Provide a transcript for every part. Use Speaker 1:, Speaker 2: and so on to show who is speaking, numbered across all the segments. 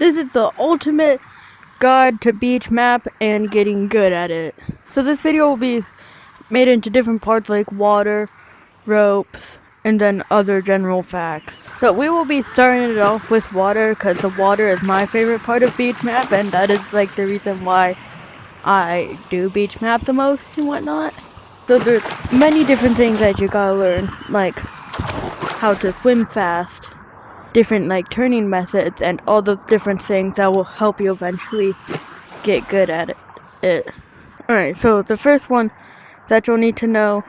Speaker 1: This is the ultimate guide to beach map and getting good at it. So this video will be made into different parts like water, ropes, and then other general facts. So we will be starting it off with water because the water is my favorite part of beach map, and that is like the reason why I do beach map the most and whatnot. So there's many different things that you gotta learn, like how to swim fast, different like turning methods, and all those different things that will help you eventually get good at it. Alright, so the first one that you'll need to know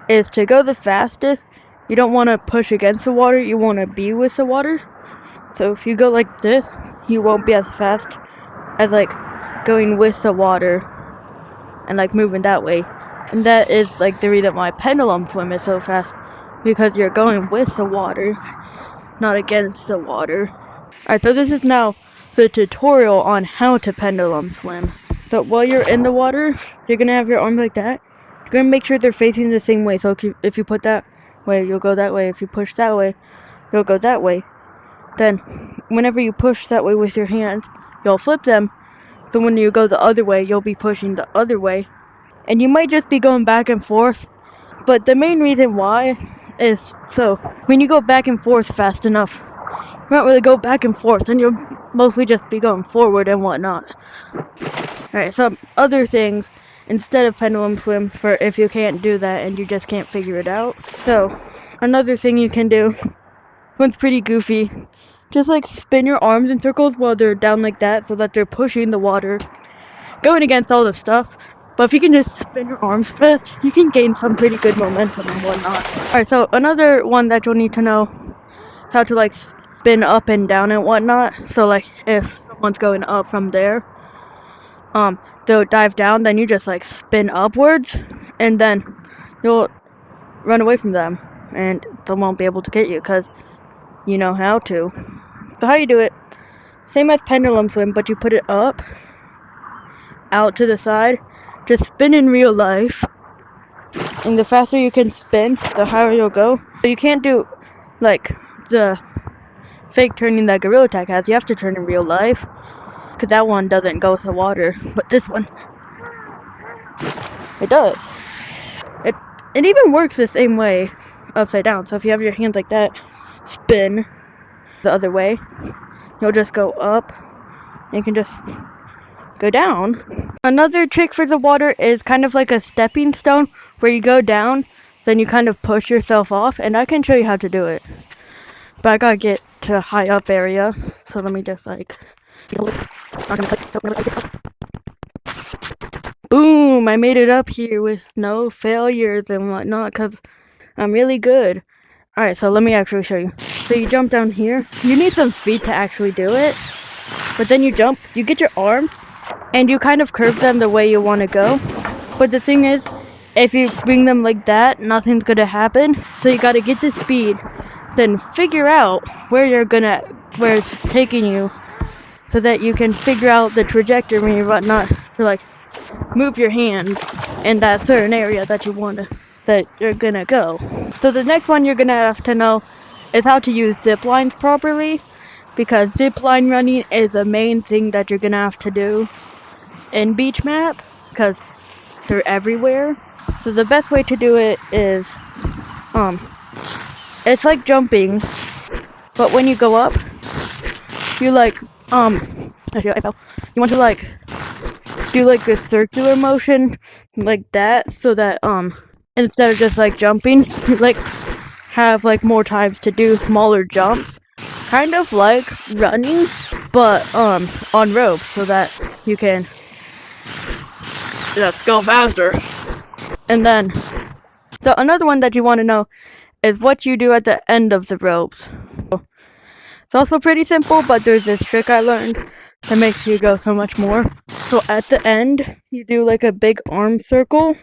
Speaker 1: is to go the fastest. You don't want to push against the water, you want to be with the water. So if you go like this, you won't be as fast as like going with the water and like moving that way. And that is like the reason why pendulum swim is so fast, because you're going with the water, not against the water. Alright, so this is now the tutorial on how to pendulum swim. So while you're in the water, you're gonna have your arms like that. You're gonna make sure they're facing the same way. So if you put that way, you'll go that way. If you push that way, you'll go that way. Then, whenever you push that way with your hands, you'll flip them. So when you go the other way, you'll be pushing the other way. And you might just be going back and forth. But the main reason why is so when you go back and forth fast enough, you won't really go back and forth, and you'll mostly just be going forward and whatnot. Alright, some other things instead of pendulum swim for if you can't do that and you just can't figure it out. So, another thing you can do, one's pretty goofy, just like spin your arms in circles while they're down like that so that they're pushing the water, going against all the stuff. But if you can just spin your arms fast, you can gain some pretty good momentum and whatnot. Alright, so another one that you'll need to know is how to like spin up and down and whatnot. So like if someone's going up from there, they'll dive down, then you just like spin upwards, and then you'll run away from them, and they won't be able to get you because you know how to. So how you do it, same as pendulum swim, but you put it up, out to the side, just spin in real life, and the faster you can spin, the higher you'll go. But you can't do like the fake turning that Gorilla Tag has. You have to turn in real life, because that one doesn't go with the water, but this one, it does. It even works the same way upside down. So if you have your hands like that, spin the other way, you'll just go up, and you can just go down. Another trick for the water is kind of like a stepping stone, where you go down, then you kind of push yourself off, and I can show you how to do it. But I gotta get to a high up area, so let me just like... Boom! I made it up here with no failures and whatnot, because I'm really good. Alright, so let me actually show you. So you jump down here. You need some feet to actually do it. But then you jump, you get your arms, and you kind of curve them the way you want to go. But the thing is, if you bring them like that, nothing's gonna happen. So you gotta get the speed, then figure out where it's taking you, so that you can figure out the trajectory and whatnot to like move your hand in that certain area that you're gonna go. So the next one you're gonna have to know is how to use zip lines properly, because zip line running is the main thing that you're gonna have to do in beach map, because they're everywhere. So the best way to do it is it's like jumping, but when you go up, you like actually I fell. You want to like do like a circular motion like that, so that instead of just like jumping, you like have like more times to do smaller jumps, kind of like running, but on ropes, so that you can just go faster. And then so another one that you want to know is what you do at the end of the ropes. It's also pretty simple, but there's this trick I learned that makes you go so much more. So at the end, you do like a big arm circle.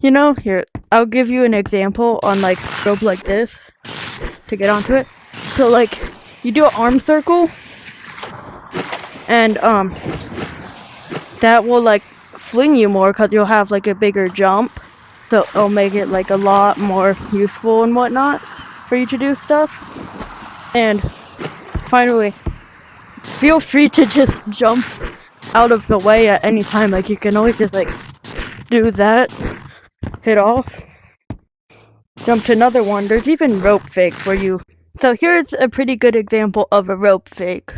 Speaker 1: You know, here, I'll give you an example on like rope like this to get onto it. So like, you do an arm circle, and that will like fling you more because you'll have like a bigger jump. So it'll make it like a lot more useful and whatnot for you to do stuff. And finally, feel free to just jump out of the way at any time. Like, you can always just, like, do that, hit off, jump to another one. There's even rope fakes where you... So here's a pretty good example of a rope fake.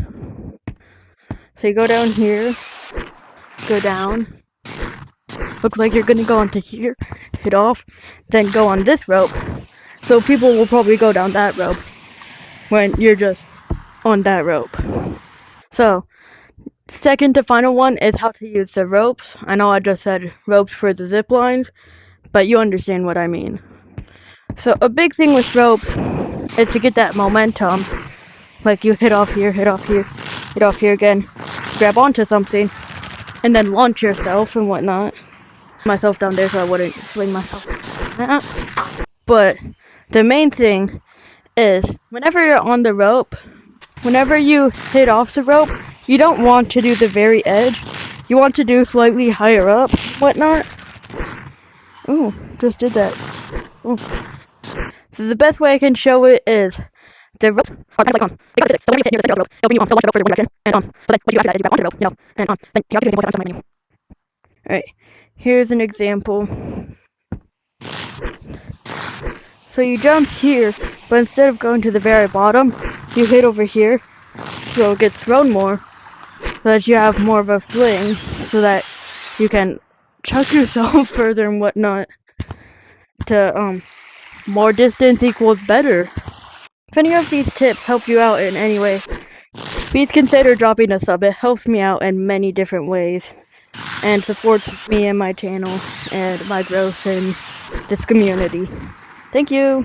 Speaker 1: So you go down here, go down, looks like you're gonna go onto here, hit off, then go on this rope. So people will probably go down that rope when you're just on that rope. So, second to final one is how to use the ropes. I know I just said ropes for the zip lines, but you understand what I mean. So a big thing with ropes is to get that momentum. Like, you hit off here, hit off here, hit off here again, grab onto something, and then launch yourself and whatnot. Myself down there so I wouldn't swing myself. But the main thing is, whenever you're on the rope, whenever you hit off the rope, you don't want to do the very edge. You want to do slightly higher up, whatnot. Ooh, just did that. Ooh. So the best way I can show it is the rope. So whenever you hit near the center of the rope, it'll bring you on the launch rope for one direction, and so then what you do after that is you grab onto the rope, and then you have to do an example on my menu. Alright, here's an example. So you jump here, but instead of going to the very bottom, you hit over here, so it gets thrown more, so that you have more of a fling, so that you can chuck yourself further and whatnot. To more distance equals better. If any of these tips help you out in any way, please consider dropping a sub. It helps me out in many different ways and supports me and my channel and my growth in this community. Thank you.